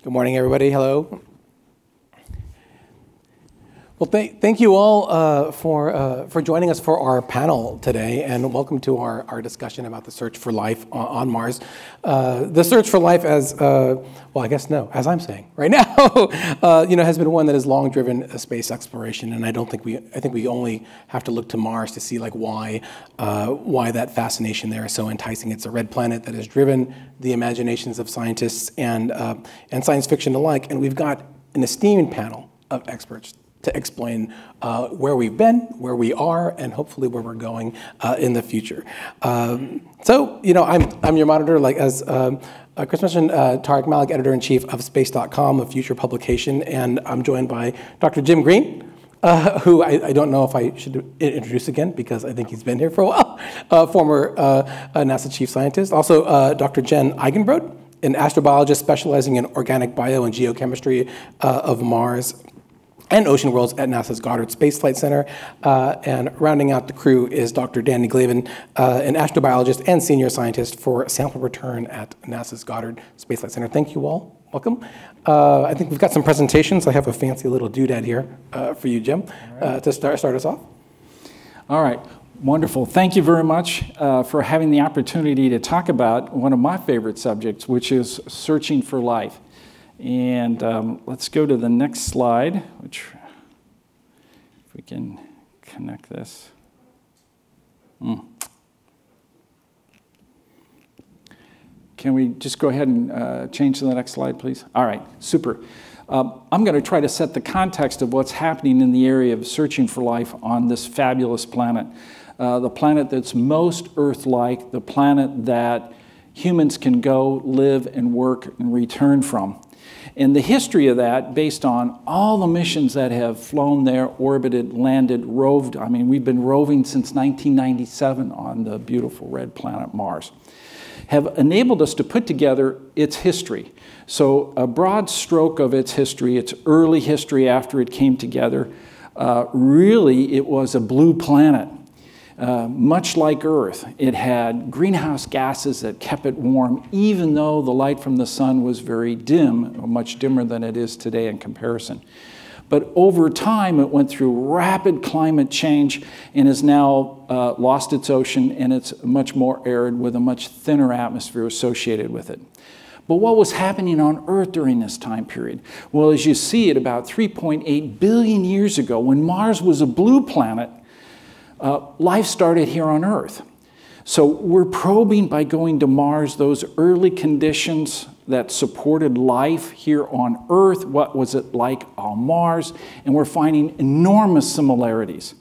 Good morning, everybody. Hello. Well, thank you all for joining us for our panel today, and welcome to our discussion about the search for life on Mars. The search for life, as I'm saying right now, has been one that has long driven space exploration, and I think we only have to look to Mars to see why that fascination there is so enticing. It's a red planet that has driven the imaginations of scientists and science fiction alike, and we've got an esteemed panel of experts to explain where we've been, where we are, and hopefully where we're going in the future. I'm your moderator, as Chris mentioned, Tariq, Malik, editor-in-chief of Space.com, a future publication, and I'm joined by Dr. Jim Green, who I don't know if I should introduce again because I think he's been here for a while, former NASA chief scientist. Also, Dr. Jen Eigenbrode, an astrobiologist specializing in organic bio and geochemistry of Mars and ocean worlds at NASA's Goddard Space Flight Center. And rounding out the crew is Dr. Danny Glavin, an astrobiologist and senior scientist for sample return at NASA's Goddard Space Flight Center. Thank you all. Welcome. I think we've got some presentations. I have a fancy little doodad here for you, Jim, to start us off. All right. Wonderful. Thank you very much for having the opportunity to talk about one of my favorite subjects, which is searching for life. And let's go to the next slide, which, if we can connect this. Can we just go ahead and change to the next slide, please? All right, super. I'm going to try to set the context of what's happening in the area of searching for life on this fabulous planet. The planet that's most Earth-like, the planet that humans can go, live, and work and return from. And the history of that, based on all the missions that have flown there, orbited, landed, roved, we've been roving since 1997 on the beautiful red planet Mars, have enabled us to put together its history. So a broad stroke of its history, its early history after it came together, really it was a blue planet. Much like Earth, it had greenhouse gases that kept it warm, even though the light from the sun was very dim, much dimmer than it is today in comparison. But over time, it went through rapid climate change and has now lost its ocean, and it's much more arid with a much thinner atmosphere associated with it. But what was happening on Earth during this time period? Well, as you see, at about 3.8 billion years ago, when Mars was a blue planet, life started here on Earth. So we're probing by going to Mars those early conditions that supported life here on Earth. What was it like on Mars? And we're finding enormous similarities.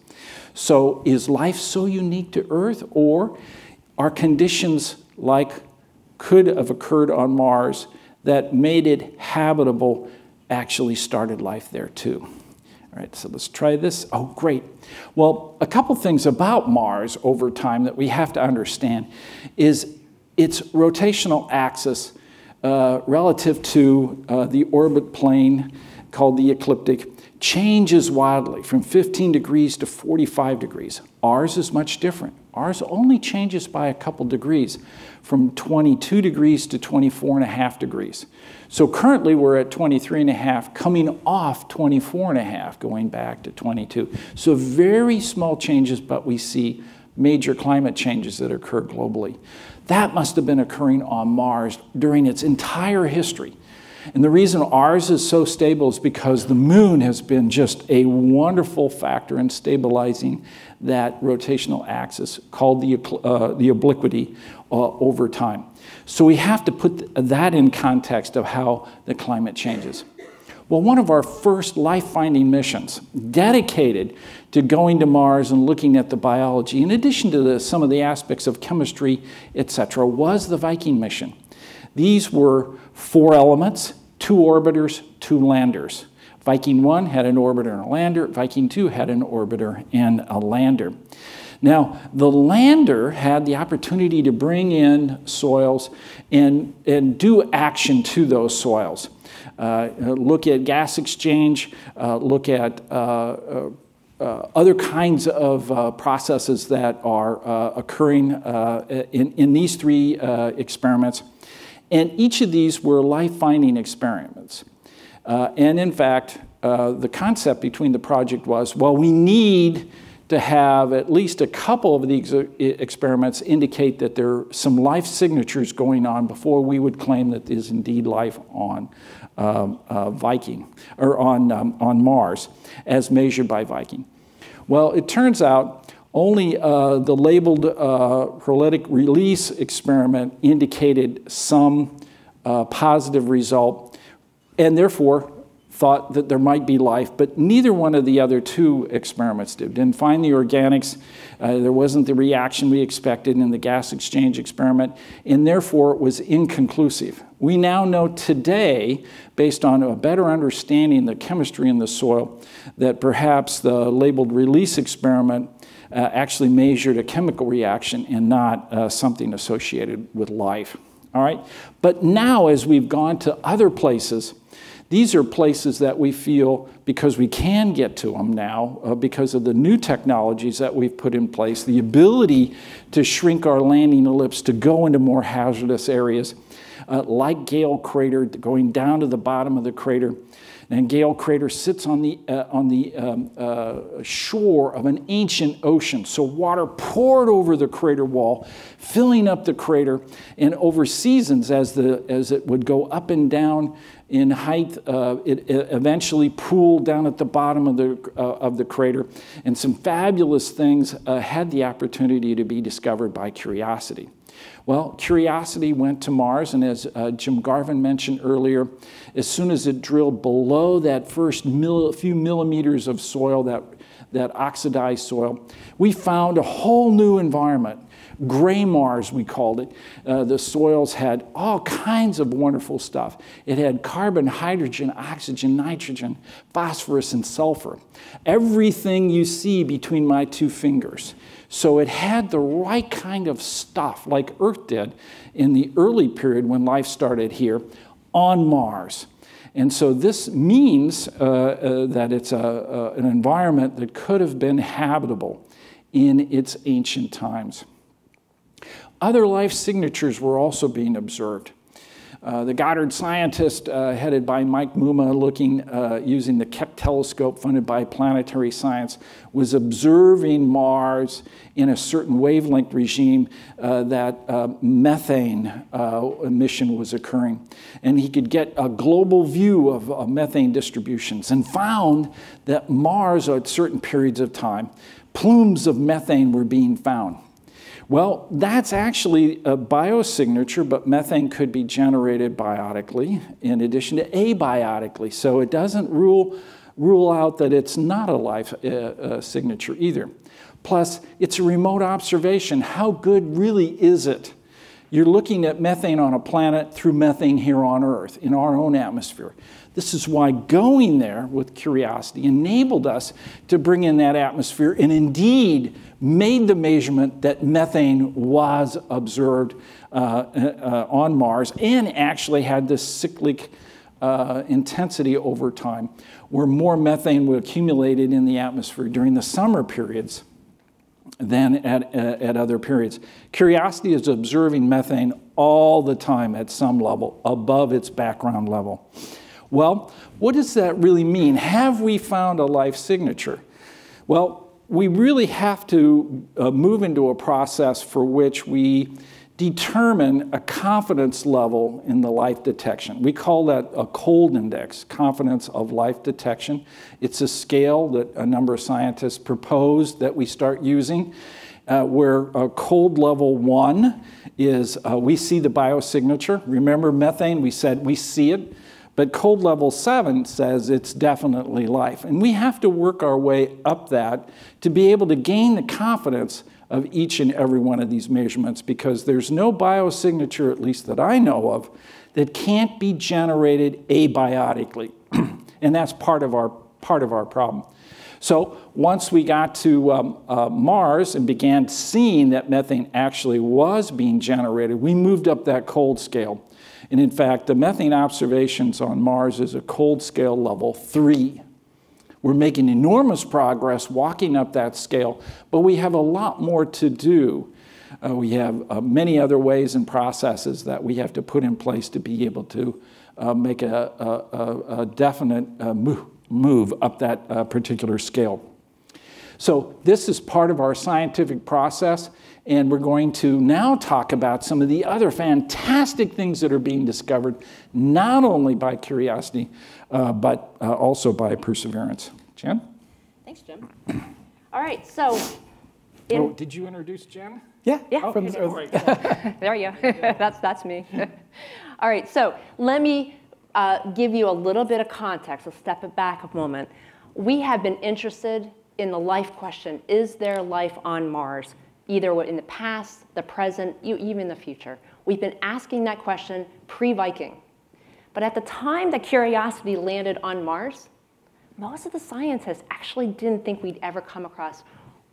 So is life so unique to Earth, or are conditions like could have occurred on Mars that made it habitable actually started life there too? All right, so let's try this. Oh, great. Well, a couple things about Mars over time that we have to understand is its rotational axis relative to the orbit plane called the ecliptic changes wildly from 15 degrees to 45 degrees. Ours is much different. Ours only changes by a couple degrees, from 22 degrees to 24.5 degrees. So currently we're at 23.5, coming off 24.5, going back to 22. So very small changes, but we see major climate changes that occur globally. That must have been occurring on Mars during its entire history. And the reason ours is so stable is because the moon has been just a wonderful factor in stabilizing that rotational axis called the obliquity over time. So we have to put that in context of how the climate changes. Well, one of our first life-finding missions dedicated to going to Mars and looking at the biology, in addition to some of the aspects of chemistry, etc., was the Viking mission. These were 4 elements, 2 orbiters, 2 landers. Viking 1 had an orbiter and a lander. Viking 2 had an orbiter and a lander. Now, the lander had the opportunity to bring in soils and do action to those soils. Look at gas exchange, look at other kinds of processes that are occurring in these 3 experiments. And each of these were life-finding experiments. And in fact, the concept between the project was, well, we need to have at least a couple of these experiments indicate that there are some life signatures going on before we would claim that there's indeed life on Viking, or on Mars, as measured by Viking. Well, it turns out only the labeled proteolytic release experiment indicated some positive result, and therefore thought that there might be life, but neither one of the other two experiments did. Didn't find the organics, there wasn't the reaction we expected in the gas exchange experiment, and therefore it was inconclusive. We now know today, based on a better understanding of the chemistry in the soil, that perhaps the labeled release experiment actually measured a chemical reaction and not something associated with life. All right? But now, as we've gone to other places, these are places that we feel, because we can get to them now, because of the new technologies that we've put in place, the ability to shrink our landing ellipse to go into more hazardous areas, like Gale Crater, going down to the bottom of the crater. And Gale Crater sits on the shore of an ancient ocean. So water poured over the crater wall, filling up the crater. And over seasons, as it would go up and down in height, it eventually pooled down at the bottom of the crater. And some fabulous things had the opportunity to be discovered by Curiosity. Well, Curiosity went to Mars, and as Jim Garvin mentioned earlier, as soon as it drilled below that first few millimeters of soil, that oxidized soil, we found a whole new environment. Gray Mars, we called it. The soils had all kinds of wonderful stuff. It had carbon, hydrogen, oxygen, nitrogen, phosphorus, and sulfur. Everything you see between my two fingers. So it had the right kind of stuff, like Earth did in the early period when life started here, on Mars. And so this means that it's an environment that could have been habitable in its ancient times. Other life signatures were also being observed. The Goddard scientist, headed by Mike Muma, looking using the Keck telescope funded by Planetary Science, was observing Mars in a certain wavelength regime that methane emission was occurring. And he could get a global view of methane distributions, and found that Mars, at certain periods of time, plumes of methane were being found. Well, that's actually a biosignature, but methane could be generated biotically in addition to abiotically. So it doesn't rule out that it's not a life signature either. Plus, it's a remote observation. How good really is it? You're looking at methane on a planet through methane here on Earth, in our own atmosphere. This is why going there with Curiosity enabled us to bring in that atmosphere, and indeed made the measurement that methane was observed on Mars, and actually had this cyclic intensity over time, where more methane was accumulated in the atmosphere during the summer periods than at other periods. Curiosity is observing methane all the time at some level, above its background level. Well, what does that really mean? Have we found a life signature? Well, we really have to move into a process for which we determine a confidence level in the life detection. We call that a cold index, confidence of life detection. It's a scale that a number of scientists proposed that we start using, where cold level 1 is we see the biosignature. Remember methane, we said we see it. But cold level 7 says it's definitely life. And we have to work our way up that to be able to gain the confidence of each and every one of these measurements, because there's no biosignature, at least that I know of, that can't be generated abiotically. And that's part of our problem. So once we got to Mars and began seeing that methane actually was being generated, we moved up that cold scale. And in fact, the methane observations on Mars is a cold scale level 3. We're making enormous progress walking up that scale, but we have a lot more to do We have many other ways and processes that we have to put in place to be able to make a definite move up that particular scale. So this is part of our scientific process, and we're going to now talk about some of the other fantastic things that are being discovered, not only by curiosity, but also by perseverance. Jen? Thanks, Jim. All right, so... did you introduce Jen? Yeah. Yeah. From there you go. That's me. All right, so let me give you a little bit of context. Let's step it back a moment. We have been interested in the life question, is there life on Mars, either in the past, the present, even the future? We've been asking that question pre-Viking. But at the time that Curiosity landed on Mars, most of the scientists actually didn't think we'd ever come across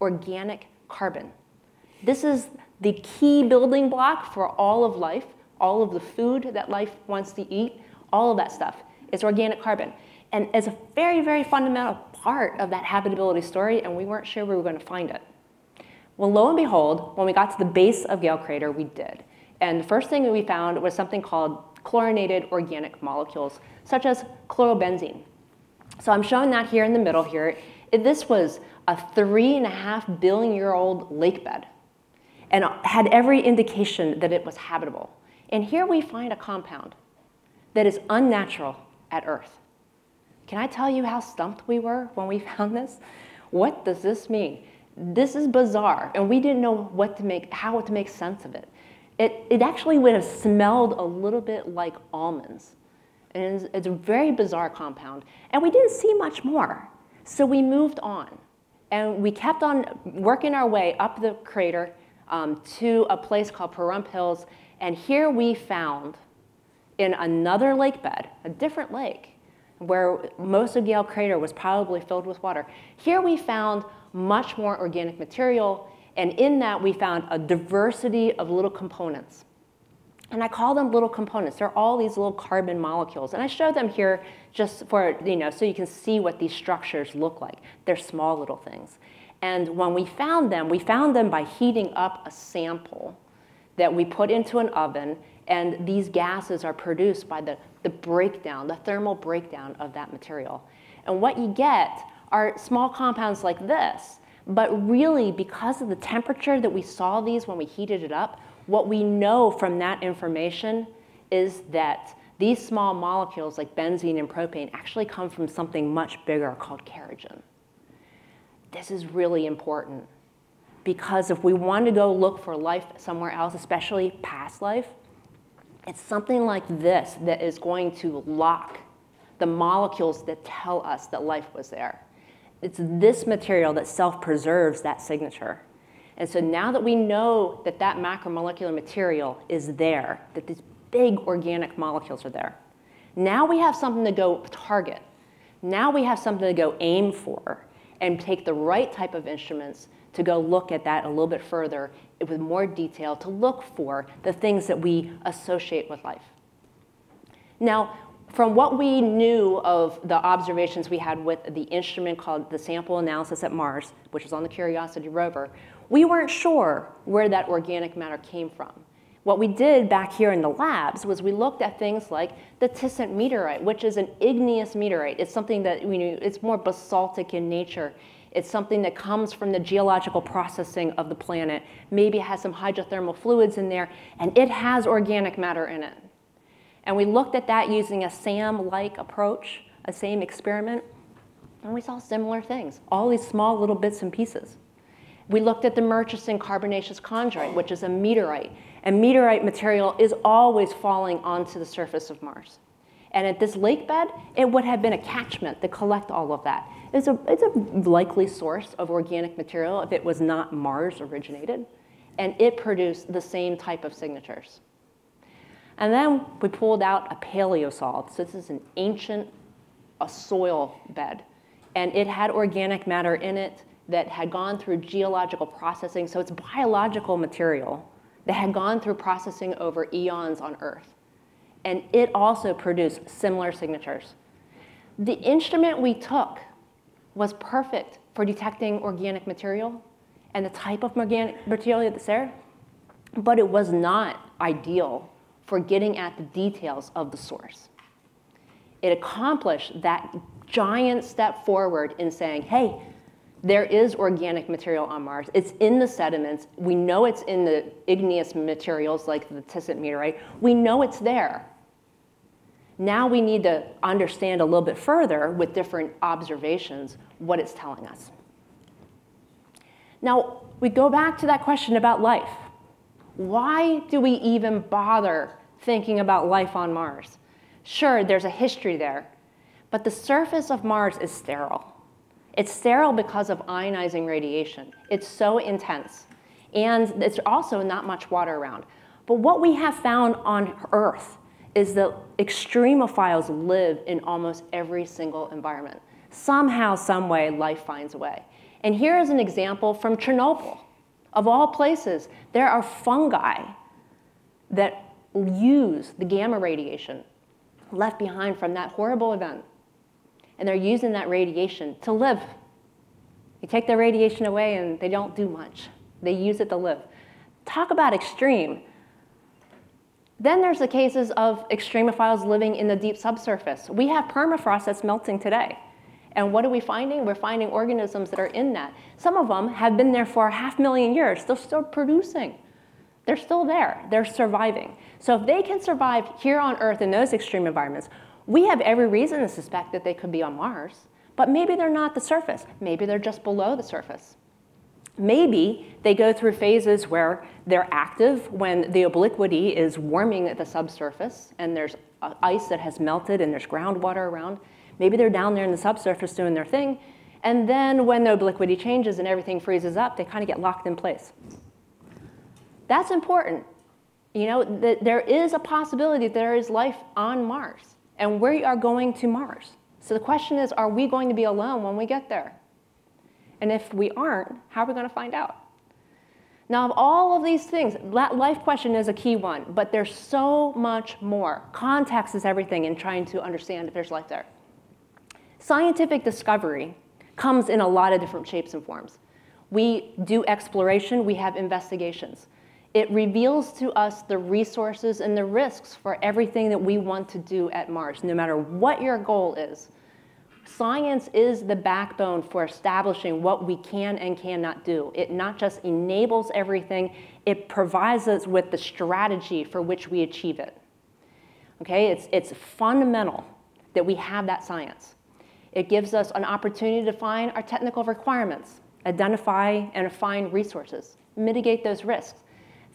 organic carbon. This is the key building block for all of life, all of the food that life wants to eat, all of that stuff is organic carbon. And as a very, very fundamental part of that habitability story, and we weren't sure we were going to find it. Well, lo and behold, when we got to the base of Gale Crater, we did. And the first thing that we found was something called chlorinated organic molecules, such as chlorobenzene. So I'm showing that here in the middle here. This was a 3.5 billion-year-old lake bed and had every indication that it was habitable. And here we find a compound that is unnatural at Earth. Can I tell you how stumped we were when we found this? What does this mean? This is bizarre, and we didn't know how to make sense of it. It actually would have smelled a little bit like almonds. And it's a very bizarre compound, and we didn't see much more. So we moved on, and we kept on working our way up the crater to a place called Pahrump Hills, and here we found in another lake bed, a different lake, where most of Gale Crater was probably filled with water. Here we found much more organic material, and in that we found a diversity of little components. And I call them little components. They're all these little carbon molecules. And I show them here just for, so you can see what these structures look like. They're small little things. And when we found them by heating up a sample that we put into an oven, and these gases are produced by the breakdown, the thermal breakdown of that material. And what you get are small compounds like this, but really because of the temperature that we saw these when we heated it up, what we know from that information is that these small molecules like benzene and propane actually come from something much bigger called kerogen. This is really important because if we want to go look for life somewhere else, especially past life, it's something like this that is going to lock the molecules that tell us that life was there. It's this material that self-preserves that signature. And so now that we know that that macromolecular material is there, that these big organic molecules are there, now we have something to go target. Now we have something to go aim for and take the right type of instruments to go look at that a little bit further with more detail to look for the things that we associate with life. Now, from what we knew of the observations we had with the instrument called the Sample Analysis at Mars, which was on the Curiosity rover, we weren't sure where that organic matter came from. What we did back here in the labs was we looked at things like the Tissot meteorite, which is an igneous meteorite. It's something that we knew, it's more basaltic in nature. It's something that comes from the geological processing of the planet. Maybe it has some hydrothermal fluids in there, and it has organic matter in it. And we looked at that using a SAM-like approach, a same experiment, and we saw similar things, all these small little bits and pieces. We looked at the Murchison carbonaceous chondrite, which is a meteorite. And meteorite material is always falling onto the surface of Mars. And at this lake bed, it would have been a catchment to collect all of that. It's a likely source of organic material if it was not Mars originated. And it produced the same type of signatures. And then we pulled out a paleosalt. So this is an ancient soil bed. And it had organic matter in it that had gone through geological processing. So it's biological material that had gone through processing over eons on Earth. And it also produced similar signatures. The instrument we took was perfect for detecting organic material and the type of organic material that's there. but it was not ideal for getting at the details of the source. It accomplished that giant step forward in saying, hey, there is organic material on Mars. It's in the sediments. We know it's in the igneous materials like the Tissot meteorite. We know it's there. Now we need to understand a little bit further with different observations what it's telling us. Now, we go back to that question about life. Why do we even bother thinking about life on Mars? Sure, there's a history there, but the surface of Mars is sterile. It's sterile because of ionizing radiation. It's so intense. And there's also not much water around. But what we have found on Earth is that extremophiles live in almost every single environment. Somehow, some way, life finds a way. And here is an example from Chernobyl. Of all places, there are fungi that use the gamma radiation left behind from that horrible event. And they're using that radiation to live. You take their radiation away and they don't do much. They use it to live. Talk about extreme. Then there's the cases of extremophiles living in the deep subsurface. We have permafrost that's melting today. And what are we finding? We're finding organisms that are in that. Some of them have been there for 500,000 years. They're still producing. They're still there. They're surviving. So if they can survive here on Earth in those extreme environments, we have every reason to suspect that they could be on Mars. But maybe they're not the surface. Maybe they're just below the surface. Maybe they go through phases where they're active when the obliquity is warming at the subsurface and there's ice that has melted and there's groundwater around. Maybe they're down there in the subsurface doing their thing. And then when the obliquity changes and everything freezes up, they kind of get locked in place. That's important. You know, there is a possibility that there is life on Mars. And we are going to Mars. So the question is, are we going to be alone when we get there? And if we aren't, how are we going to find out? Now, of all of these things, that life question is a key one, but there's so much more. Context is everything in trying to understand if there's life there. Scientific discovery comes in a lot of different shapes and forms. We do exploration, we have investigations. It reveals to us the resources and the risks for everything that we want to do at Mars, no matter what your goal is. Science is the backbone for establishing what we can and cannot do. It not just enables everything, it provides us with the strategy for which we achieve it. Okay, it's fundamental that we have that science. It gives us an opportunity to define our technical requirements, identify and find resources, mitigate those risks.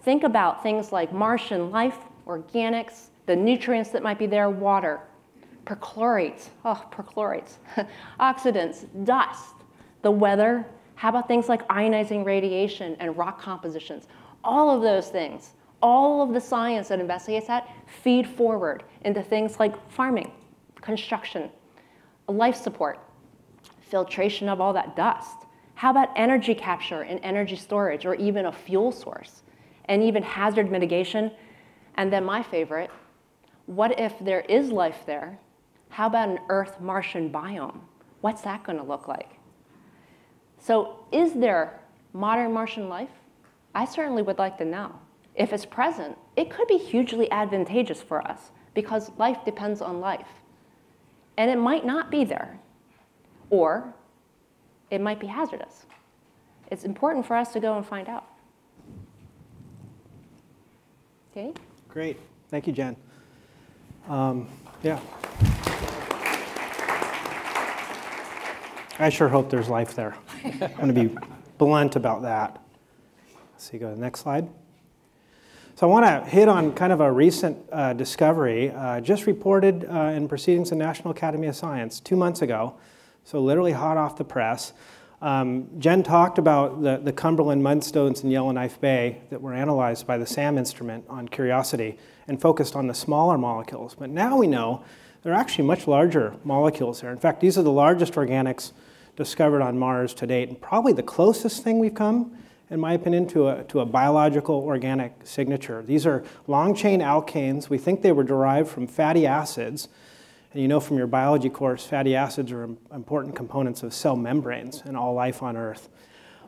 Think about things like Martian life, organics, the nutrients that might be there, water, perchlorates, oxidants, dust, the weather. How about things like ionizing radiation and rock compositions? All of those things, all of the science that investigates that feed forward into things like farming, construction, life support, filtration of all that dust. How about energy capture and energy storage, or even a fuel source, and even hazard mitigation? And then my favorite, what if there is life there? How about an Earth-Martian biome? What's that going to look like? So is there modern Martian life? I certainly would like to know. If it's present, it could be hugely advantageous for us because life depends on life. And it might not be there, or it might be hazardous. It's important for us to go and find out. Okay? Great. Thank you, Jen. Yeah. I sure hope there's life there. I'm going to be blunt about that. Let's see, go to the next slide. So I want to hit on kind of a recent discovery just reported in Proceedings of National Academy of Science 2 months ago, so literally hot off the press. Jen talked about the Cumberland mudstones in Yellowknife Bay that were analyzed by the SAM instrument on Curiosity and focused on the smaller molecules. But now we know there are actually much larger molecules there. In fact, these are the largest organics discovered on Mars to date, and probably the closest thing we've come, in my opinion, to a biological organic signature. These are long-chain alkanes. We think they were derived from fatty acids. And you know from your biology course, fatty acids are important components of cell membranes in all life on Earth.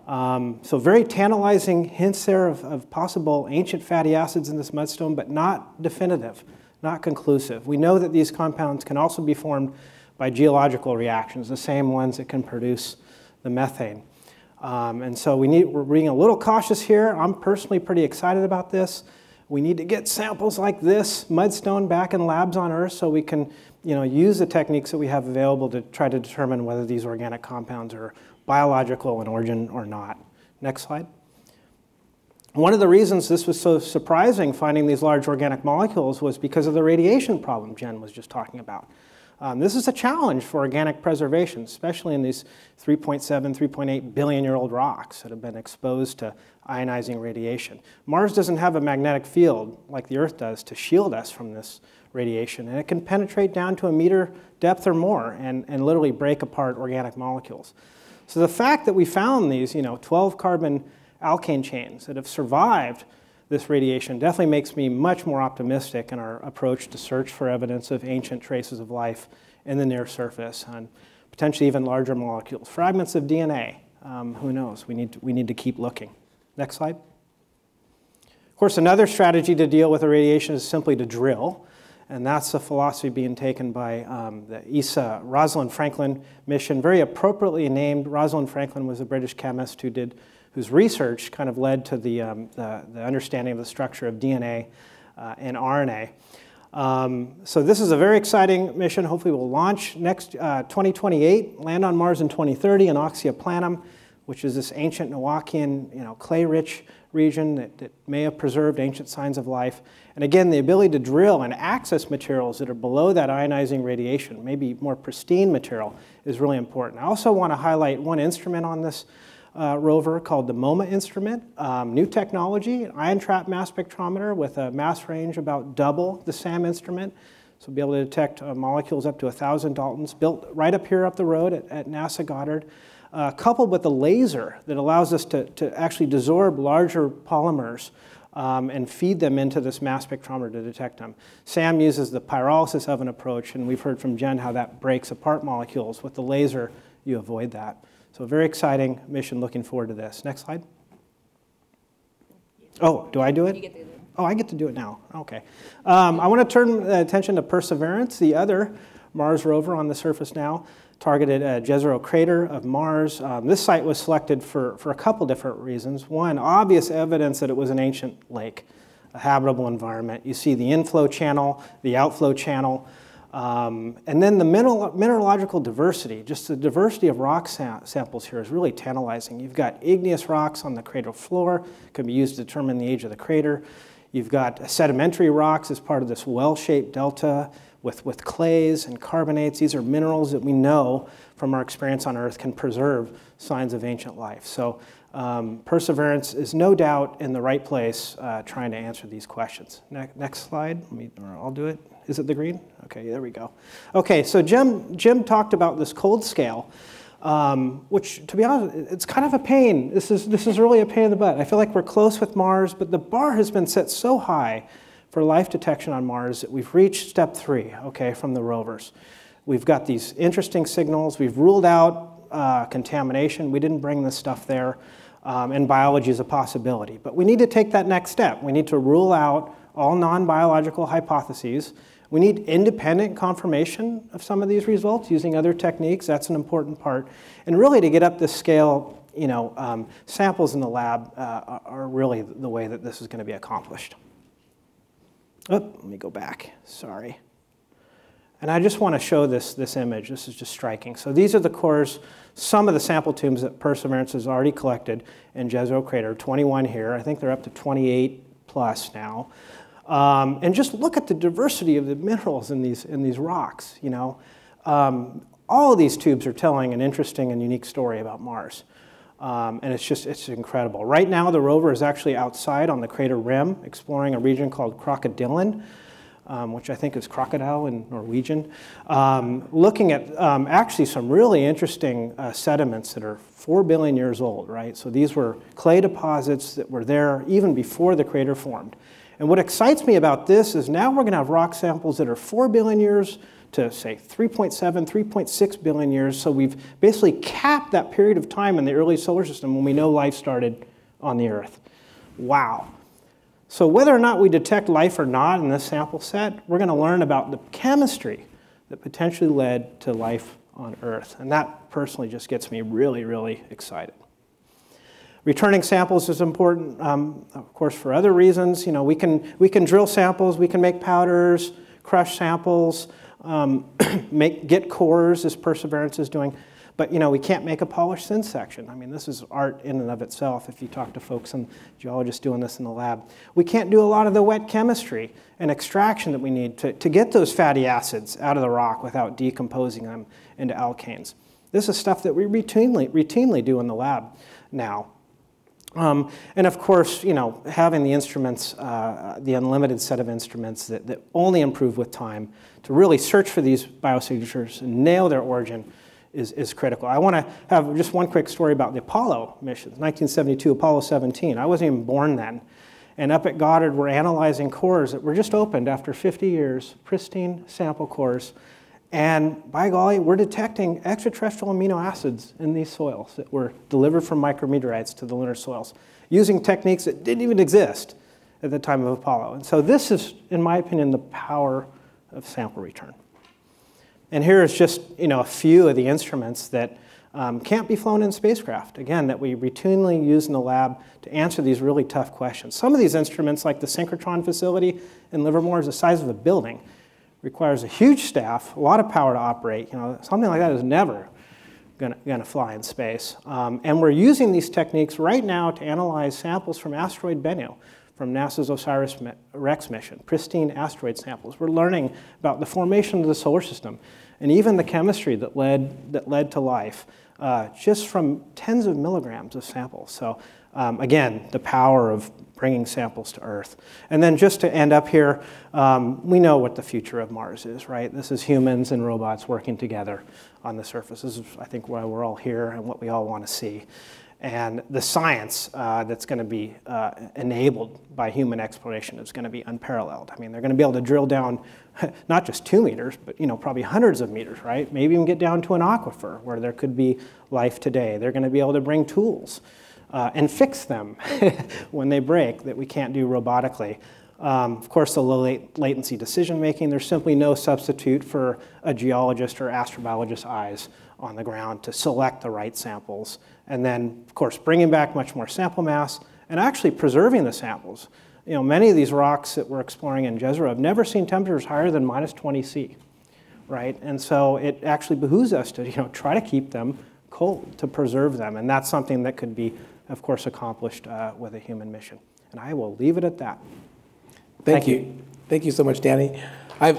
So very tantalizing hints there of possible ancient fatty acids in this mudstone, but not definitive, not conclusive. We know that these compounds can also be formed by geological reactions, the same ones that can produce the methane. And so we're being a little cautious here. I'm personally pretty excited about this. We need to get samples like this mudstone back in labs on Earth so we can use the techniques that we have available to try to determine whether these organic compounds are biological in origin or not. Next slide. One of the reasons this was so surprising, finding these large organic molecules, was because of the radiation problem Jen was just talking about. This is a challenge for organic preservation, especially in these 3.7, 3.8 billion-year-old rocks that have been exposed to ionizing radiation. Mars doesn't have a magnetic field like the Earth does to shield us from this radiation, and it can penetrate down to a meter depth or more and literally break apart organic molecules. So the fact that we found these 12 carbon alkane chains that have survived this radiation definitely makes me much more optimistic in our approach to search for evidence of ancient traces of life in the near surface and potentially even larger molecules, fragments of DNA. Who knows? We need to keep looking. Next slide. Of course, another strategy to deal with the radiation is simply to drill, and that's the philosophy being taken by the ESA Rosalind Franklin mission, very appropriately named. Rosalind Franklin was a British chemist whose research kind of led to the understanding of the structure of DNA and RNA. So this is a very exciting mission. Hopefully we'll launch next 2028, land on Mars in 2030 in Oxia Planum, which is this ancient Noachian, clay-rich region that may have preserved ancient signs of life. And again, the ability to drill and access materials that are below that ionizing radiation, maybe more pristine material, is really important. I also want to highlight one instrument on this rover called the MoMA instrument, new technology, an ion trap mass spectrometer with a mass range about double the SAM instrument. So we'll be able to detect molecules up to 1,000 Daltons, built right up here up the road at NASA Goddard, coupled with a laser that allows us to actually desorb larger polymers and feed them into this mass spectrometer to detect them. SAM uses the pyrolysis oven approach, and we've heard from Jen how that breaks apart molecules. With the laser, you avoid that. So a very exciting mission, looking forward to this. Next slide. Oh, do I do it? You get to do it. Oh, I get to do it now. Okay. I want to turn attention to Perseverance, the other Mars rover on the surface now, targeted at Jezero Crater of Mars. This site was selected for a couple different reasons. One, obvious evidence that it was an ancient lake, a habitable environment. You see the inflow channel, the outflow channel, and then the mineralogical diversity, just the diversity of rock samples here is really tantalizing. You've got igneous rocks on the crater floor, can be used to determine the age of the crater. You've got sedimentary rocks as part of this well-shaped delta with clays and carbonates. These are minerals that we know from our experience on Earth can preserve signs of ancient life. So Perseverance is no doubt in the right place trying to answer these questions. Next slide, I'll do it. Is it the green? Okay, there we go. Okay, so Jim talked about this cold scale, which, to be honest, it's kind of a pain. This is really a pain in the butt. I feel like we're close with Mars, but the bar has been set so high for life detection on Mars that we've reached step 3, okay, from the rovers. We've got these interesting signals. We've ruled out contamination. We didn't bring this stuff there, and biology is a possibility. But we need to take that next step. We need to rule out all non-biological hypotheses. We need independent confirmation of some of these results using other techniques. That's an important part. And really, to get up this scale, samples in the lab are really the way that this is going to be accomplished. Oh, let me go back. Sorry. And I just want to show this image. This is just striking. So these are the cores, some of the sample tubes that Perseverance has already collected in Jezero Crater, 21 here. I think they're up to 28 plus now. And just look at the diversity of the minerals in these rocks. All of these tubes are telling an interesting and unique story about Mars. And it's incredible. Right now, the rover is actually outside on the crater rim, exploring a region called Crocodilin, which I think is crocodile in Norwegian, looking at actually some really interesting sediments that are 4 billion years old, right? So these were clay deposits that were there even before the crater formed. And what excites me about this is now we're going to have rock samples that are 4 billion years to, say, 3.7, 3.6 billion years. So we've basically capped that period of time in the early solar system when we know life started on the Earth. Wow. So whether or not we detect life or not in this sample set, we're going to learn about the chemistry that potentially led to life on Earth. And that personally just gets me really, really excited. Returning samples is important, of course, for other reasons. You know, we can drill samples, we can make powders, crush samples, get cores, as Perseverance is doing. But, you know, we can't make a polished thin section. I mean, this is art in and of itself if you talk to folks and geologists doing this in the lab. We can't do a lot of the wet chemistry and extraction that we need to get those fatty acids out of the rock without decomposing them into alkanes. This is stuff that we routinely do in the lab now. And of course, you know, having the instruments, the unlimited set of instruments that only improve with time to really search for these biosignatures and nail their origin is critical. I want to have just one quick story about the Apollo missions. 1972, Apollo 17. I wasn't even born then. And up at Goddard, we're analyzing cores that were just opened after 50 years, pristine sample cores. And by golly, we're detecting extraterrestrial amino acids in these soils that were delivered from micrometeorites to the lunar soils using techniques that didn't even exist at the time of Apollo. And so this is, in my opinion, the power of sample return. And here is just, you know, a few of the instruments that can't be flown in spacecraft, again, that we routinely use in the lab to answer these really tough questions. Some of these instruments, like the synchrotron facility in Livermore, is the size of a building. Requires a huge staff, a lot of power to operate. You know, something like that is never going to fly in space. And we're using these techniques right now to analyze samples from asteroid Bennu, from NASA's OSIRIS-REx mission, pristine asteroid samples. We're learning about the formation of the solar system and even the chemistry that led to life, just from tens of milligrams of samples. So again, the power of bringing samples to Earth. And then just to end up here, we know what the future of Mars is, right? This is humans and robots working together on the surface. This is, I think, why we're all here and what we all want to see. And the science that's going to be enabled by human exploration is going to be unparalleled. I mean, they're going to be able to drill down not just 2 meters, but, you know, probably hundreds of meters, right? Maybe even get down to an aquifer where there could be life today. They're going to be able to bring tools and fix them when they break that we can't do robotically. Of course, the low latency decision making, there's simply no substitute for a geologist or astrobiologist's eyes on the ground to select the right samples. And then, of course, bringing back much more sample mass and actually preserving the samples. You know, many of these rocks that we're exploring in Jezero have never seen temperatures higher than minus 20 C, right? And so it actually behooves us to, you know, try to keep them cold, to preserve them. And that's something that could be, of course, accomplished with a human mission. And I will leave it at that. Thank you. Thank you so much, Danny. I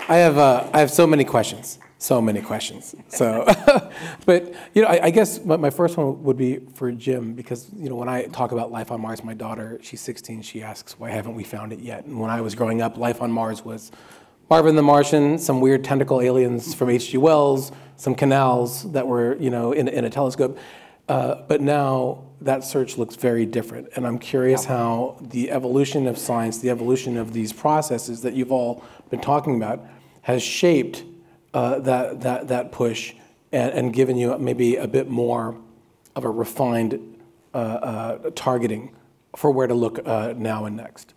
have so many questions. So, but, you know, I guess my first one would be for Jim, because, you know, when I talk about life on Mars, my daughter, she's 16, she asks, why haven't we found it yet? And when I was growing up, life on Mars was Marvin the Martian, some weird tentacle aliens from H.G. Wells, some canals that were, you know, in a telescope. But now that search looks very different. And I'm curious how the evolution of science, the evolution of these processes that you've all been talking about has shaped that push and given you maybe a bit more of a refined targeting for where to look now and next.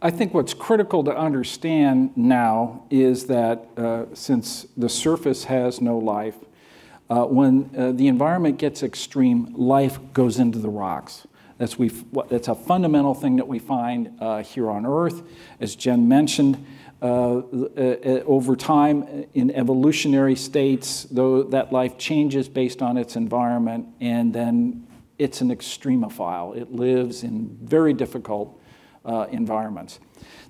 I think what's critical to understand now is that since the surface has no life, when the environment gets extreme, life goes into the rocks. That's a fundamental thing that we find here on Earth. As Jen mentioned, over time in evolutionary states, though that life changes based on its environment, and then it's an extremophile. It lives in very difficult environments.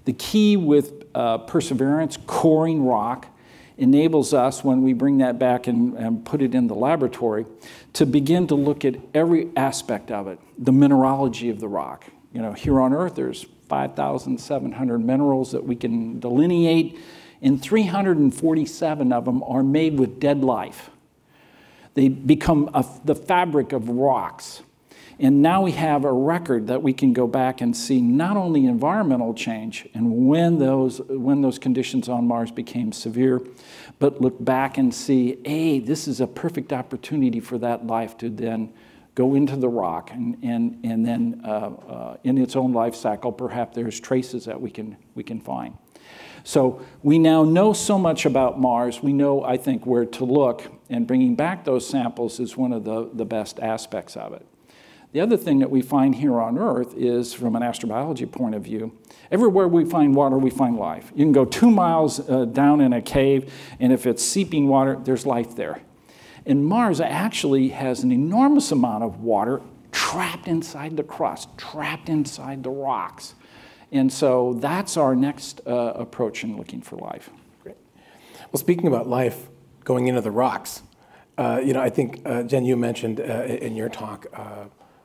The key with Perseverance, coring rock, enables us, when we bring that back and put it in the laboratory, to begin to look at every aspect of it, the mineralogy of the rock. You know, here on Earth, there's 5,700 minerals that we can delineate, and 347 of them are made with dead life. They become the fabric of rocks. And now we have a record that we can go back and see not only environmental change and when those conditions on Mars became severe, but look back and see, hey, this is a perfect opportunity for that life to then go into the rock, and then in its own life cycle, perhaps there's traces that we can find. So we now know so much about Mars. We know, I think, where to look, and bringing back those samples is one of the best aspects of it. The other thing that we find here on Earth is, from an astrobiology point of view, everywhere we find water, we find life. You can go 2 miles down in a cave, and if it's seeping water, there's life there. And Mars actually has an enormous amount of water trapped inside the crust, trapped inside the rocks. And so that's our next approach in looking for life. Great. Well, speaking about life going into the rocks, I think, Jen, you mentioned in your talk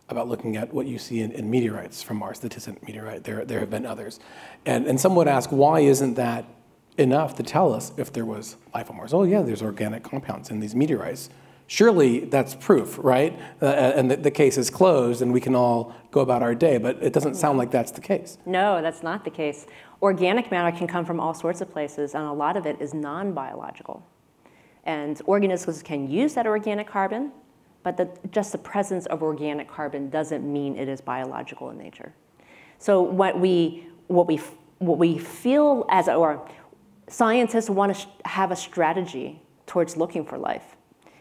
about looking at what you see in meteorites from Mars, the Thyssen meteorite. There have been others. And some would ask, why isn't that enough to tell us if there was life on Mars? Oh, yeah, there's organic compounds in these meteorites. Surely that's proof, right? And the case is closed and we can all go about our day, but it doesn't sound like that's the case. No, that's not the case. Organic matter can come from all sorts of places, and a lot of it is non-biological. And organisms can use that organic carbon, but just the presence of organic carbon doesn't mean it is biological in nature. So what we feel as, or scientists want to have a strategy towards looking for life.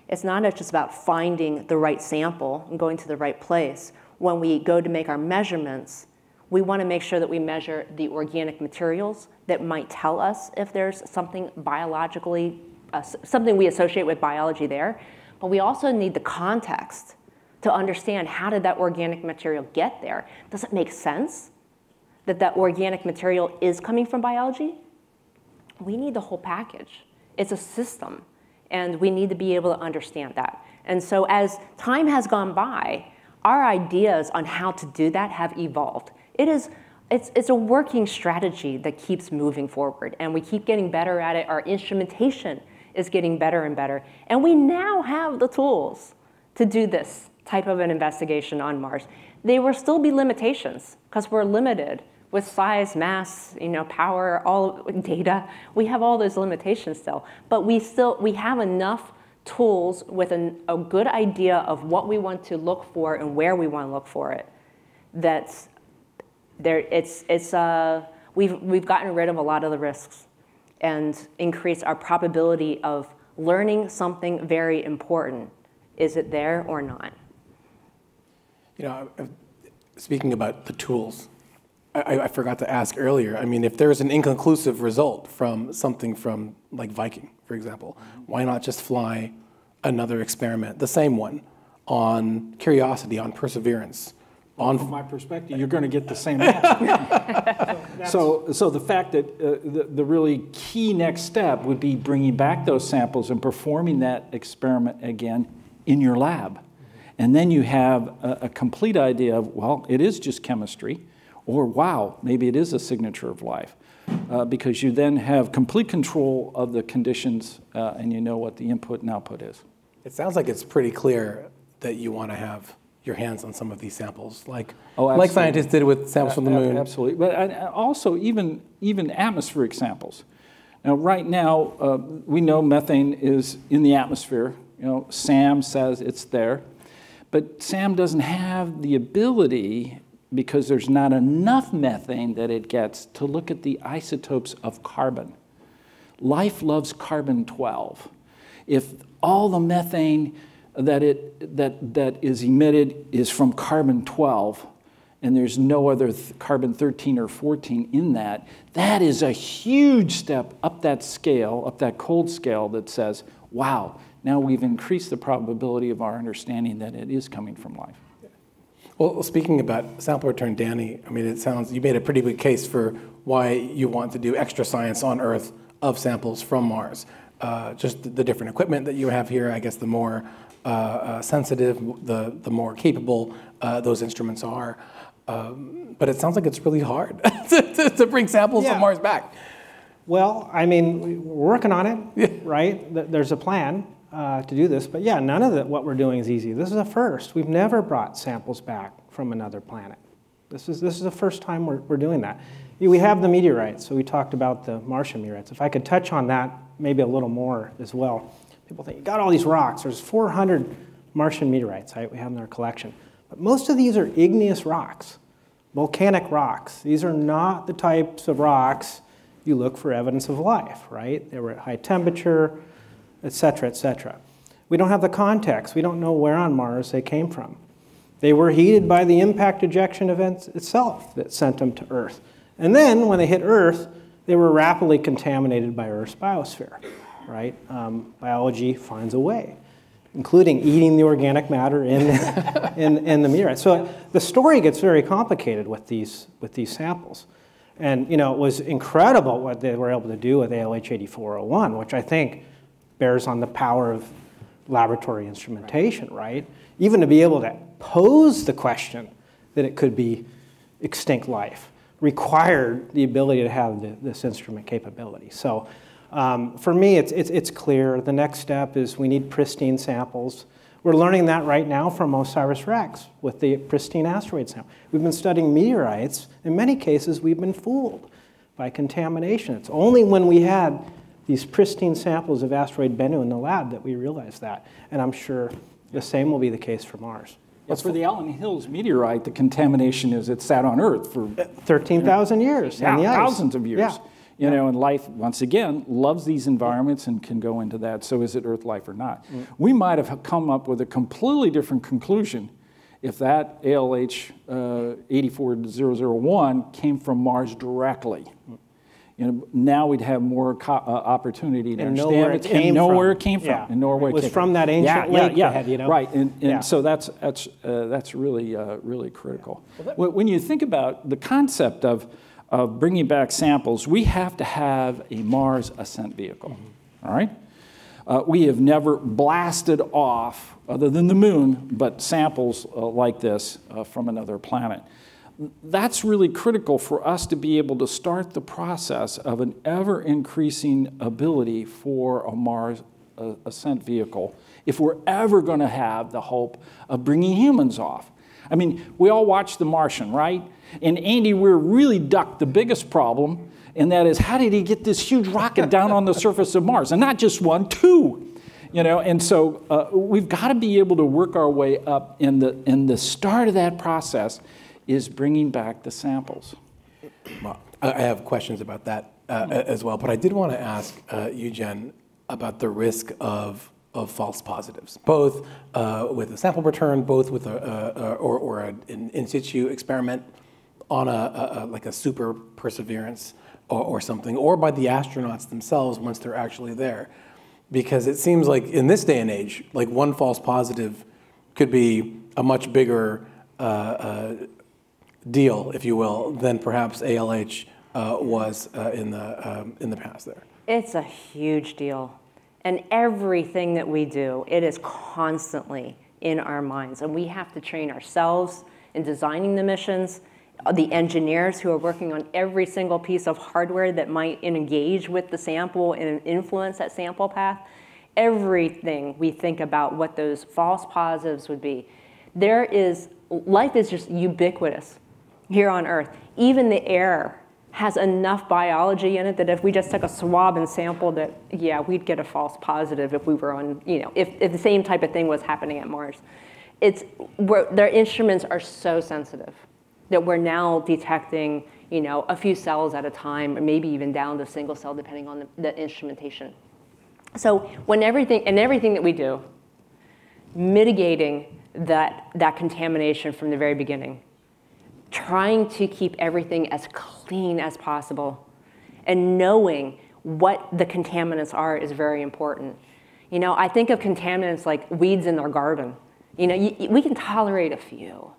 It's not just about finding the right sample and going to the right place. When we go to make our measurements, we want to make sure that we measure the organic materials that might tell us if there's something biologically, something we associate with biology there. But we also need the context to understand, how did that organic material get there? Does it make sense that that organic material is coming from biology? We need the whole package. It's a system, and we need to be able to understand that. And so as time has gone by, our ideas on how to do that have evolved. It's a working strategy that keeps moving forward, and we keep getting better at it. Our instrumentation is getting better and better. And we now have the tools to do this type of an investigation on Mars. There will still be limitations, because we're limited with size, mass, power, all data. We have all those limitations still. But we have enough tools with a good idea of what we want to look for and where we want to look for it. That's there. We've gotten rid of a lot of the risks and increase our probability of learning something very important. Is it there or not? Speaking about the tools, I forgot to ask earlier. I mean, if there's an inconclusive result from something from, like, Viking, for example, why not just fly another experiment, the same one, on Curiosity, on Perseverance? From my perspective, you're going to get the same answer. So the fact that the really key next step would be bringing back those samples and performing that experiment again in your lab. And then you have a complete idea of, well, it is just chemistry, or wow, maybe it is a signature of life. Because you then have complete control of the conditions and you know what the input and output is. It sounds like it's pretty clear that you want to have your hands on some of these samples, like scientists did with samples from the moon. Absolutely, but also even atmospheric samples. Now, right now, we know methane is in the atmosphere. SAM says it's there, but SAM doesn't have the ability, because there's not enough methane that it gets, to look at the isotopes of carbon. Life loves carbon-12. If all the methane that is emitted is from carbon-12, and there's no other carbon-13 or 14 in that, that is a huge step up that scale, up that cold scale, that says, wow, now we've increased the probability of our understanding that it is coming from life. Well, speaking about sample return, Danny, I mean, it sounds you made a pretty good case for why you want to do extra science on Earth of samples from Mars. Just the different equipment that you have here, I guess the more sensitive, the more capable those instruments are. But it sounds like it's really hard to bring samples from Mars back. Well, I mean, we're working on it, right? There's a plan. to do this, but yeah, none of what we're doing is easy. This is a first. We've never brought samples back from another planet. This is the first time we're doing that. We have the meteorites, so we talked about the Martian meteorites. If I could touch on that maybe a little more as well. People think, you got all these rocks. There's 400 Martian meteorites, right, we have in our collection. But most of these are igneous rocks, volcanic rocks. These are not the types of rocks you look for evidence of life, right? They were at high temperature, et cetera, et cetera. We don't have the context. We don't know where on Mars they came from. They were heated by the impact ejection event itself that sent them to Earth. And then when they hit Earth, they were rapidly contaminated by Earth's biosphere, right? Biology finds a way, including eating the organic matter in the meteorite. So the story gets very complicated with these samples. And it was incredible what they were able to do with ALH 8401, which I think bears on the power of laboratory instrumentation, right? Even to be able to pose the question that it could be extinct life required the ability to have this instrument capability. So for me, it's clear. The next step is we need pristine samples. We're learning that right now from OSIRIS-REx with the pristine asteroid sample. We've been studying meteorites. In many cases, we've been fooled by contamination. It's only when we had these pristine samples of asteroid Bennu in the lab that we realized that. And I'm sure the same will be the case for Mars. Yes, for the Allen Hills meteorite, the contamination is it sat on Earth for 13,000 years in the ice. Thousands of years. Yeah. And life, once again, loves these environments and can go into that. So is it Earth life or not? We might have come up with a completely different conclusion if that ALH 84001 came from Mars directly. Now we'd have more opportunity to understand it and know where it came from. Yeah. And know where it was from that ancient lake they had, Right, and so that's really critical. When you think about the concept of bringing back samples, we have to have a Mars ascent vehicle, all right? We have never blasted off, other than the moon, but samples like this from another planet. That's really critical for us to be able to start the process of an ever-increasing ability for a Mars ascent vehicle if we're ever going to have the hope of bringing humans off. I mean, we all watched The Martian, right? And Andy Weir really ducked the biggest problem, and that is, how did he get this huge rocket down on the surface of Mars? And not just one, two. And so we've got to be able to work our way up, and the start of that process is bringing back the samples. Well, I have questions about that as well, but I did want to ask you, Jen, about the risk of false positives, both with a sample return, both with an in situ experiment on like a super perseverance or something, or by the astronauts themselves once they're actually there. Because it seems like in this day and age, like one false positive could be a much bigger deal, if you will, than perhaps ALH was in the past there. It's a huge deal. And everything that we do, it is constantly in our minds. And we have to train ourselves in designing the missions, the engineers who are working on every single piece of hardware that might engage with the sample and influence that sample path. Everything we think about what those false positives would be. Life is just ubiquitous here on Earth. Even the air has enough biology in it that if we just took a swab and sampled it, yeah, we'd get a false positive if we were on, if the same type of thing was happening at Mars. Their instruments are so sensitive that we're now detecting, a few cells at a time, or maybe even down to single cell, depending on the instrumentation. So when everything that we do, mitigating that contamination from the very beginning, trying to keep everything as clean as possible, and knowing what the contaminants are is very important. I think of contaminants like weeds in our garden. We can tolerate a few,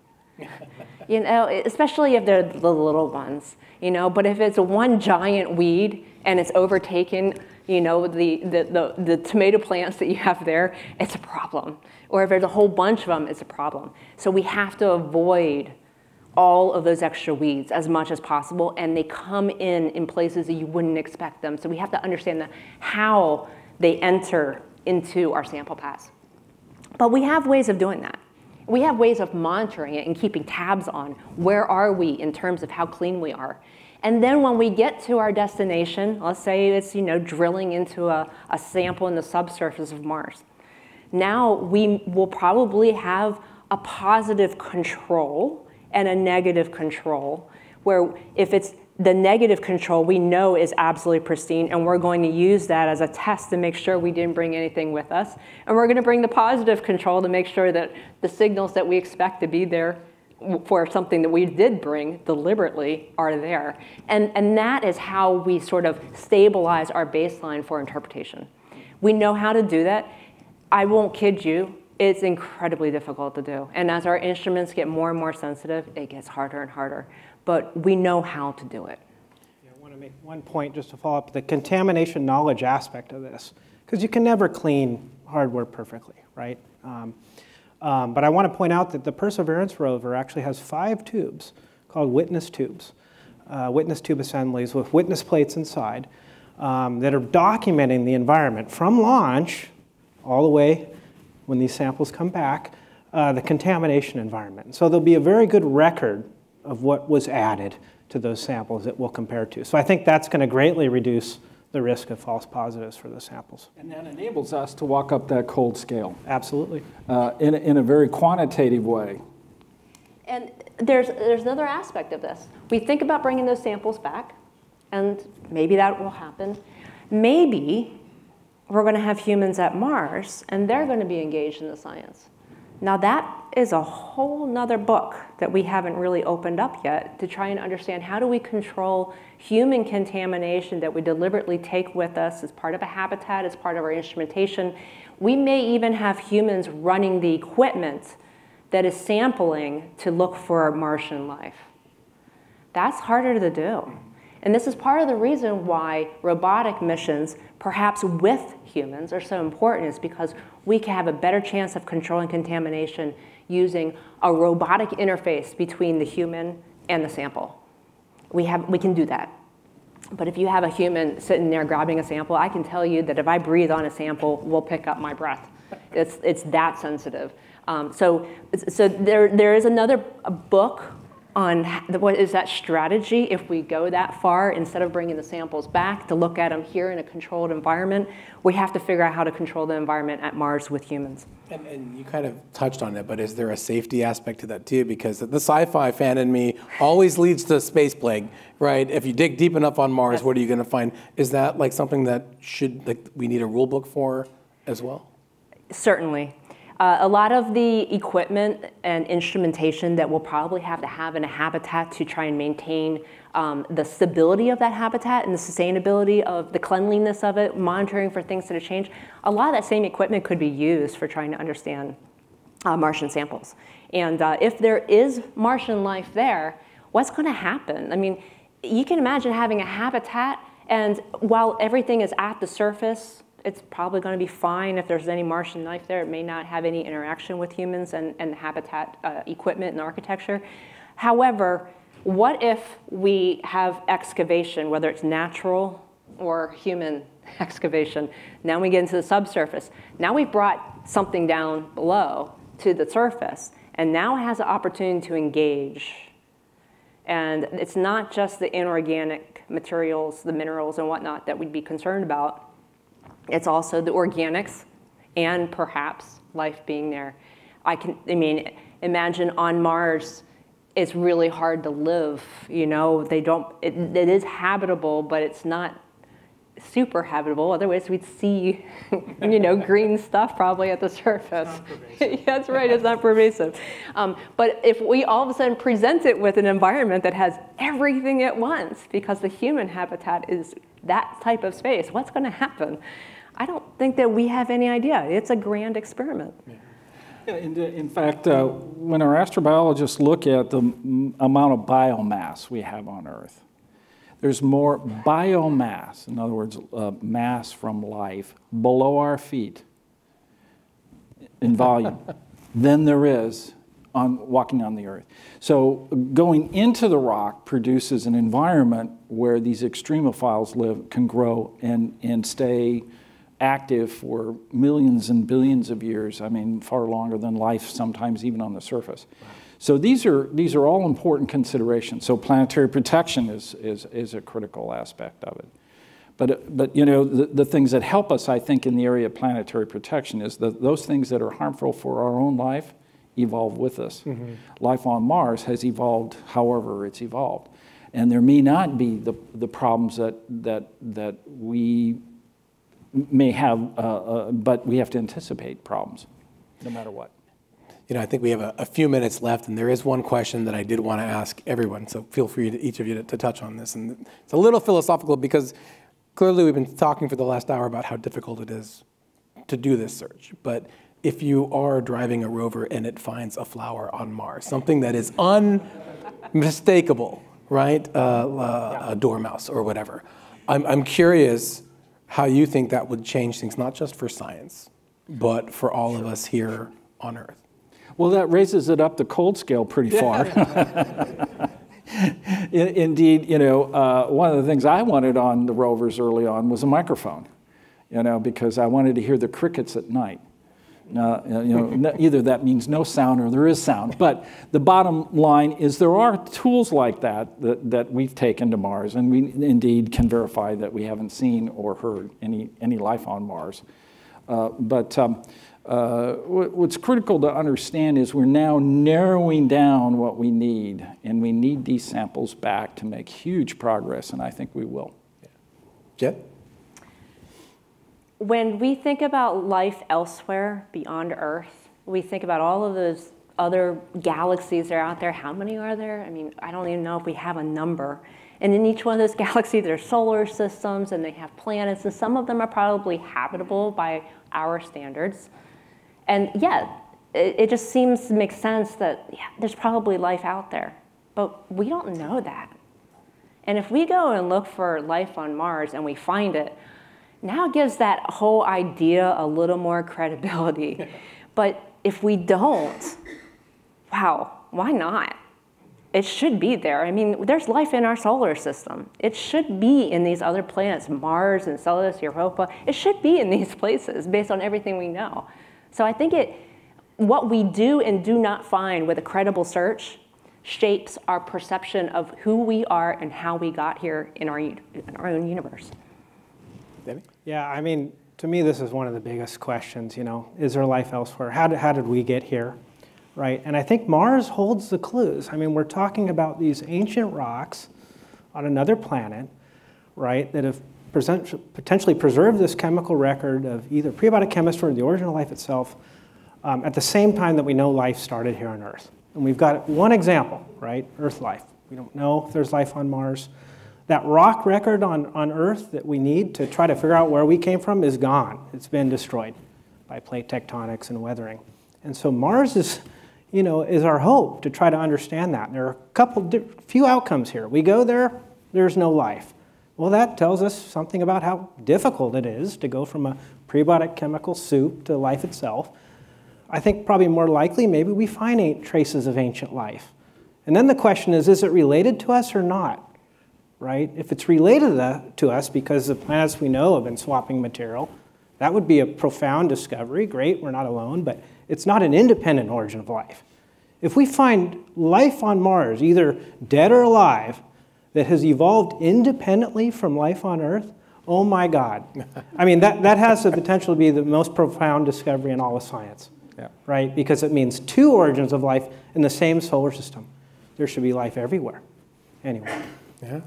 especially if they're the little ones, but if it's one giant weed and it's overtaken, the tomato plants that you have there, it's a problem. Or if there's a whole bunch of them, it's a problem. So we have to avoid all of those extra weeds as much as possible, and they come in places that you wouldn't expect them. So we have to understand how they enter into our sample paths. But we have ways of doing that. We have ways of monitoring it and keeping tabs on where are we in terms of how clean we are. And then when we get to our destination, let's say it's drilling into a sample in the subsurface of Mars. Now we will probably have a positive control and a negative control, where if it's the negative control we know is absolutely pristine, and we're going to use that as a test to make sure we didn't bring anything with us. And we're going to bring the positive control to make sure that the signals that we expect to be there for something that we did bring deliberately are there. And that is how we sort of stabilize our baseline for interpretation. We know how to do that. I won't kid you, it's incredibly difficult to do. And as our instruments get more and more sensitive, it gets harder and harder. But we know how to do it. Yeah, I want to make one point just to follow up the contamination knowledge aspect of this, because you can never clean hardware perfectly, right? But I want to point out that the Perseverance rover actually has 5 tubes called witness tubes, witness tube assemblies with witness plates inside that are documenting the environment from launch all the way when these samples come back, the contamination environment. So there'll be a very good record of what was added to those samples that we'll compare to. So I think that's going to greatly reduce the risk of false positives for the samples. And that enables us to walk up that cold scale. Absolutely. In a very quantitative way. And there's another aspect of this. We think about bringing those samples back, and maybe that will happen. Maybe we're going to have humans at Mars, and they're going to be engaged in the science. Now that is a whole nother book that we haven't really opened up yet to try and understand how do we control human contamination that we deliberately take with us as part of a habitat, as part of our instrumentation. We may even have humans running the equipment that is sampling to look for Martian life. That's harder to do. And this is part of the reason why robotic missions, perhaps with humans, are so important, is because we can have a better chance of controlling contamination using a robotic interface between the human and the sample. We can do that. But if you have a human sitting there grabbing a sample, I can tell you that if I breathe on a sample, we'll pick up my breath. It's that sensitive. So there is another book on what is that strategy if we go that far. Instead of bringing the samples back to look at them here in a controlled environment, we have to figure out how to control the environment at Mars with humans. And you kind of touched on it, but is there a safety aspect to that too? Because the sci-fi fan in me always leads to space plague, right? If you dig deep enough on Mars, what are you going to find? Is that like something that we need a rule book for as well? Certainly. A lot of the equipment and instrumentation that we'll probably have to have in a habitat to try and maintain the stability of that habitat and the sustainability of the cleanliness of it, monitoring for things that have changed, a lot of that same equipment could be used for trying to understand Martian samples. And if there is Martian life there, what's going to happen? I mean, you can imagine having a habitat, and while everything is at the surface, it's probably going to be fine. If there's any Martian life there, it may not have any interaction with humans and the habitat equipment and architecture. However, what if we have excavation, whether it's natural or human excavation? Now we get into the subsurface. Now we've brought something down below to the surface, and now it has the opportunity to engage. And it's not just the inorganic materials, the minerals and whatnot that we'd be concerned about. It's also the organics and perhaps life being there. Imagine on Mars, it's really hard to live. It is habitable, but it's not super habitable. Otherwise, we'd see, green stuff probably at the surface. That's right, it's not pervasive. But if we all of a sudden present it with an environment that has everything at once, because the human habitat is that type of space, what's going to happen? I don't think that we have any idea. It's a grand experiment. Yeah, in fact, when our astrobiologists look at the amount of biomass we have on Earth, there's more biomass, in other words, mass from life, below our feet in volume than there is walking on the Earth. So going into the rock produces an environment where these extremophiles can grow and stay active for millions and billions of years. I mean, far longer than life, sometimes even on the surface. Wow. So these are all important considerations. So planetary protection is a critical aspect of it. But you know, the things that help us, I think, in the area of planetary protection is those things that are harmful for our own life evolve with us. Mm-hmm. Life on Mars has evolved however it's evolved. And there may not be the problems that we may have, but we have to anticipate problems, no matter what. You know, I think we have a few minutes left, and there is one question that I did want to ask everyone, so feel free, each of you, to touch on this. And it's a little philosophical because clearly we've been talking for the last hour about how difficult it is to do this search. But if you are driving a rover and it finds a flower on Mars, something that is unmistakable, right? A dormouse or whatever. I'm curious how you think that would change things, not just for science, but for all of us here on Earth. Well, that raises it up the cold scale pretty far. Indeed, you know, one of the things I wanted on the rovers early on was a microphone, you know, because I wanted to hear the crickets at night. You know, either that means no sound or there is sound. But the bottom line is there are tools like that we've taken to Mars, and we indeed can verify that we haven't seen or heard any life on Mars. What's critical to understand is we're now narrowing down what we need, and we need these samples back to make huge progress, and I think we will. Jet? When we think about life elsewhere beyond Earth, we think about all of those other galaxies that are out there. How many are there? I mean, I don't even know if we have a number. And in each one of those galaxies, there's solar systems, and they have planets, and some of them are probably habitable by our standards. And yeah, it just seems to make sense that there's probably life out there, but we don't know that. And if we go and look for life on Mars and we find it, now it gives that whole idea a little more credibility. But if we don't, wow, why not? It should be there. I mean, there's life in our solar system. It should be in these other planets, Mars, Enceladus, Europa. It should be in these places based on everything we know. So I think what we do and do not find with a credible search shapes our perception of who we are and how we got here in our own universe. Debbie? Yeah, I mean, to me, this is one of the biggest questions, you know, is there life elsewhere? How did we get here, right? And I think Mars holds the clues. I mean, we're talking about these ancient rocks on another planet, right, that have potentially preserved this chemical record of either prebiotic chemistry or the origin of life itself at the same time that we know life started here on Earth. And we've got one example, right, Earth life. We don't know if there's life on Mars. That rock record on Earth that we need to try to figure out where we came from is gone. It's been destroyed by plate tectonics and weathering. And so Mars is, you know, is our hope to try to understand that. And there are a few outcomes here. We go there, there's no life. Well, that tells us something about how difficult it is to go from a prebiotic chemical soup to life itself. I think probably more likely, maybe we find traces of ancient life. And then the question is it related to us or not? Right? If it's related to us because the planets we know have been swapping material, that would be a profound discovery. Great, we're not alone, but it's not an independent origin of life. If we find life on Mars, either dead or alive, that has evolved independently from life on Earth, oh my God. I mean, that has the potential to be the most profound discovery in all of science, right? Because it means two origins of life in the same solar system. There should be life everywhere. Anyway. Yeah.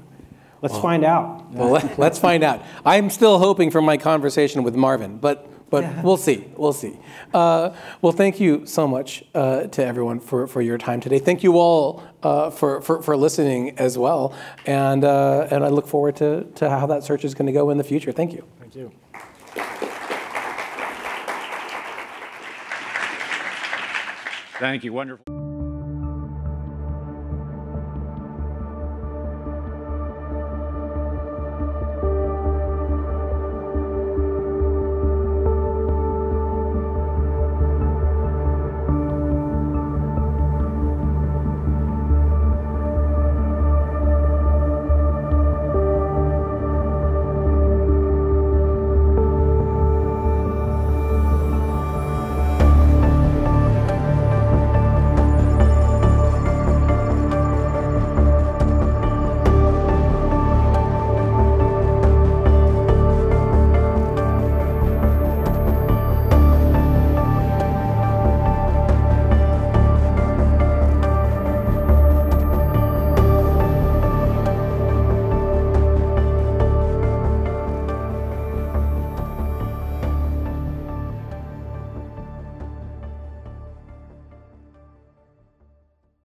Let's find out. Well, let's find out. I'm still hoping for my conversation with Marvin, but we'll see. We'll see. Well, thank you so much to everyone for your time today. Thank you all for listening as well, and I look forward to how that search is going to go in the future. Thank you. Thank you. Thank you. Wonderful.